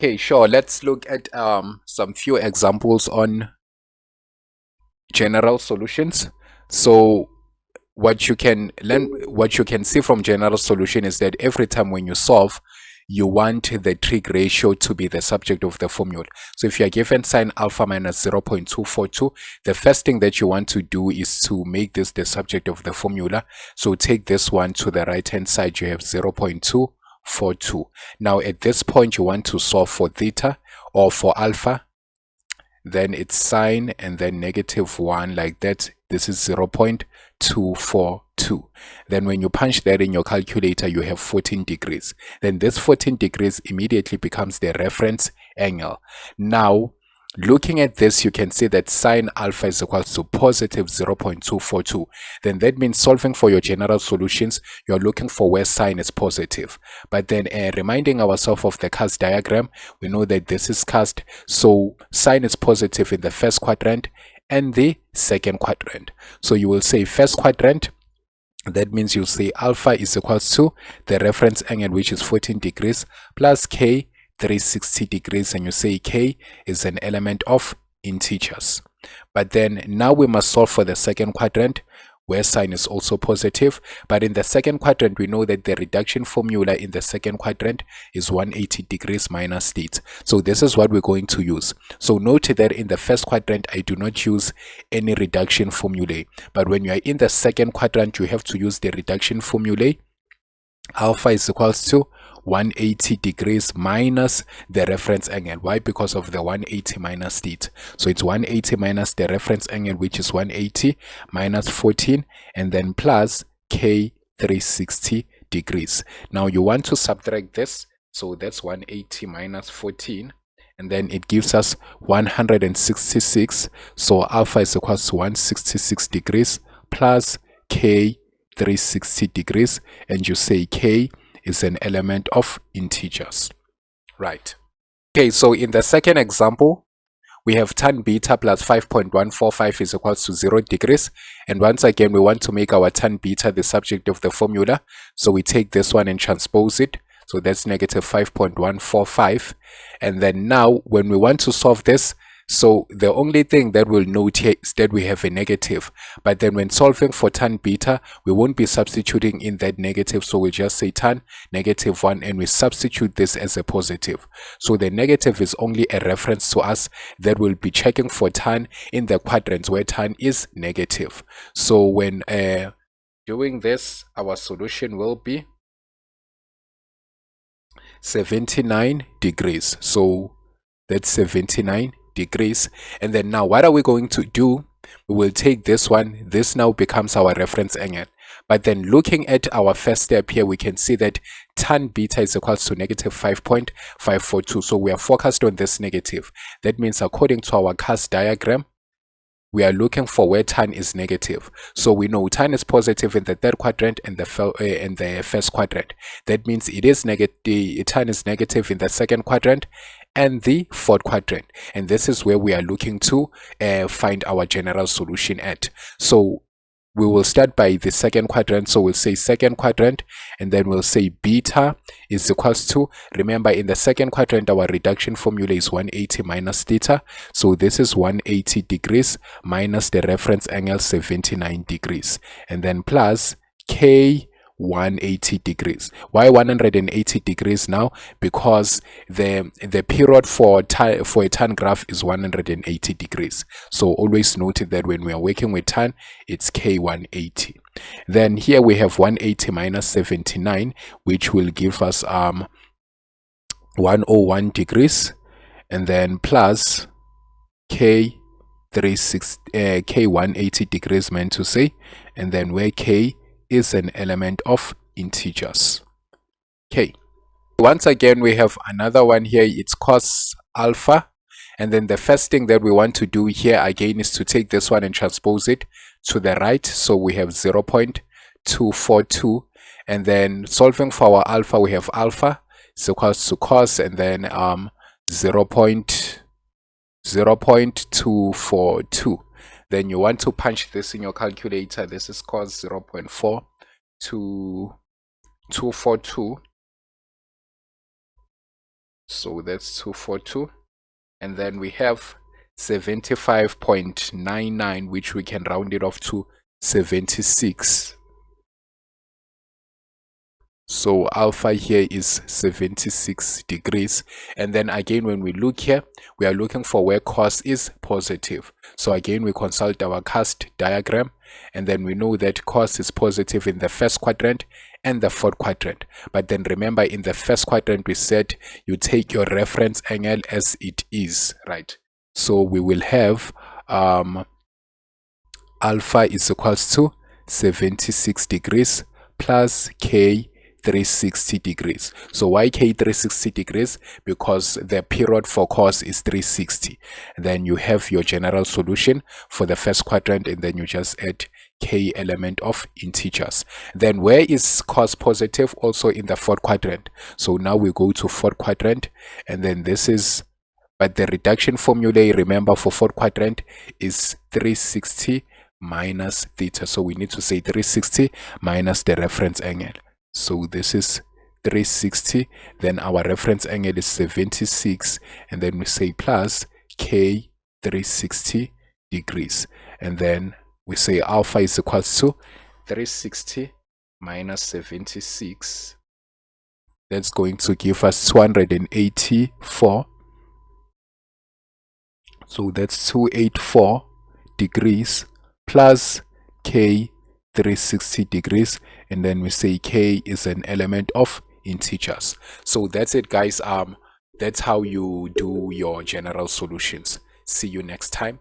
Okay, sure. Let's look at some few examples on general solutions. So what you can see from general solution is that every time when you solve, you want the trig ratio to be the subject of the formula. So if you are given sine alpha minus 0.242, the first thing that you want to do is to make this the subject of the formula. So take this one to the right hand side, you have 0.242. Now at this point you want to solve for theta or for alpha, then it's sine and then -1 like that. This is 0.242. Then when you punch that in your calculator, you have 14 degrees. Then this 14 degrees immediately becomes the reference angle. Now, looking at this, you can see that sine alpha is equal to positive 0.242. Then that means solving for your general solutions, you're looking for where sine is positive. But then reminding ourselves of the cast diagram, we know that this is cast, so sine is positive in the first quadrant and the second quadrant. So you will say first quadrant, that means you'll say alpha is equal to the reference angle, which is 14 degrees, plus k 360 degrees, and you say k is an element of integers. But then now we must solve for the second quadrant, where sine is also positive. But in the second quadrant, we know that the reduction formula in the second quadrant is 180 degrees minus theta. So this is what we're going to use. So note that in the first quadrant, I do not use any reduction formulae. But when you are in the second quadrant, you have to use the reduction formulae. Alpha is equals to 180 degrees minus the reference angle. Why? Because of the 180 minus theta. So it's 180 minus the reference angle, which is 180 minus 14, and then plus k 360 degrees. Now you want to subtract this, so that's 180 minus 14, and then it gives us 166. So alpha is equals to 166 degrees plus k 360 degrees, and you say k is an element of integers, right? Okay, so in the second example, we have tan beta plus 5.145 is equals to 0 degrees. And once again, we want to make our tan beta the subject of the formula. So we take this one and transpose it. So that's negative 5.145. And then now, when we want to solve this, so the only thing that we'll note here is that we have a negative. But then when solving for tan beta, we won't be substituting in that negative. So we'll just say tan -1, and we substitute this as a positive. So the negative is only a reference to us that will be checking for tan in the quadrants where tan is negative. So when doing this, our solution will be 79 degrees. So that's 79 degrees. And then now what are we going to do? We will take this one. This now becomes our reference angle. But then looking at our first step here, we can see that tan beta is equals to negative 5.542. So we are focused on this negative. That means according to our cast diagram, we are looking for where tan is negative. So we know tan is positive in the third quadrant and the first quadrant. That means it is negative. Tan is negative in the second quadrant and the fourth quadrant. And this is where we are looking to find our general solution at. So we will start by the second quadrant. So we'll say second quadrant, and then we'll say beta is equals to, remember in the second quadrant, our reduction formula is 180 minus theta. So this is 180 degrees minus the reference angle 79 degrees, and then plus k 180 degrees. Why 180 degrees now? Because the period for a tan graph is 180 degrees. So always note that when we are working with tan, it's k 180. Then here we have 180 minus 79, which will give us 101 degrees, and then plus k 180 degrees, meant to say, and then where k is an element of integers. Okay, once again we have another one here. It's cos alpha, and then the first thing that we want to do here again is to take this one and transpose it to the right. So we have 0.242, and then solving for our alpha, we have alpha is equals to cos, and then 0.242. Then you want to punch this in your calculator. This is cos 0.4242. So that's 242. And then we have 75.99, which we can round it off to 76. So alpha here is 76 degrees. And then again, when we look here, we are looking for where cos is positive. So again, we consult our cast diagram, and then we know that cos is positive in the first quadrant and the fourth quadrant. But then remember, in the first quadrant, we said you take your reference angle as it is, right? So we will have alpha is equals to 76 degrees plus k 360 degrees. So why k 360 degrees? Because the period for cos is 360. Then you have your general solution for the first quadrant, and then you just add k element of integers. Then where is cos positive? Also in the fourth quadrant. So now we go to fourth quadrant, and then this is, but the reduction formula, remember, for fourth quadrant is 360 minus theta. So we need to say 360 minus the reference angle. So this is 360, then our reference angle is 76, and then we say plus k 360 degrees, and then we say alpha is equals to 360 minus 76. That's going to give us 284. So that's 284 degrees plus k 360 degrees, and then we say k is an element of integers. So that's it, guys. That's how you do your general solutions. See you next time.